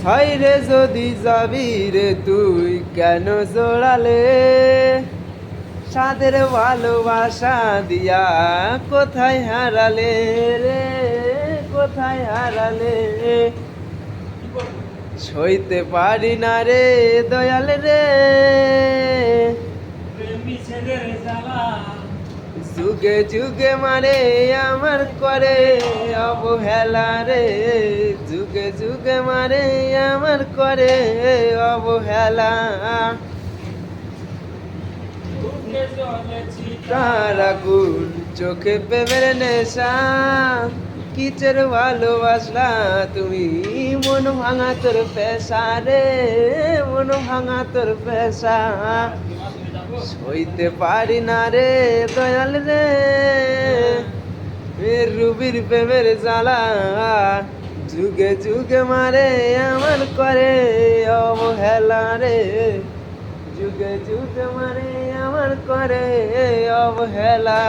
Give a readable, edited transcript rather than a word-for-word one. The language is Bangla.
হায় রে যদি যাবি রে তুই কেন জোড়ালে সাদের ভালোবাসা দিয়া কোথায় হারালে রে কোথায় হারালে সইতে পারি না রে দয়াল রে যুগে যুগে মারে আমার করে অবহেলা রে যুগে যুগে মারে আমার করে অবহেলা তার আগুন চোখে প্রেমের নেশা কিচের ভালোবাসলা তুমি মন ভাঙা তোর পেশা রে মন ভাঙা তোর পেশা সইতে পারি না রে দয়াল রে রুবির প্রেমের জ্বালা যুগে যুগে মারে আমার করে অবহেলা রে যুগে যুগে মারে আমার করে অবহেলা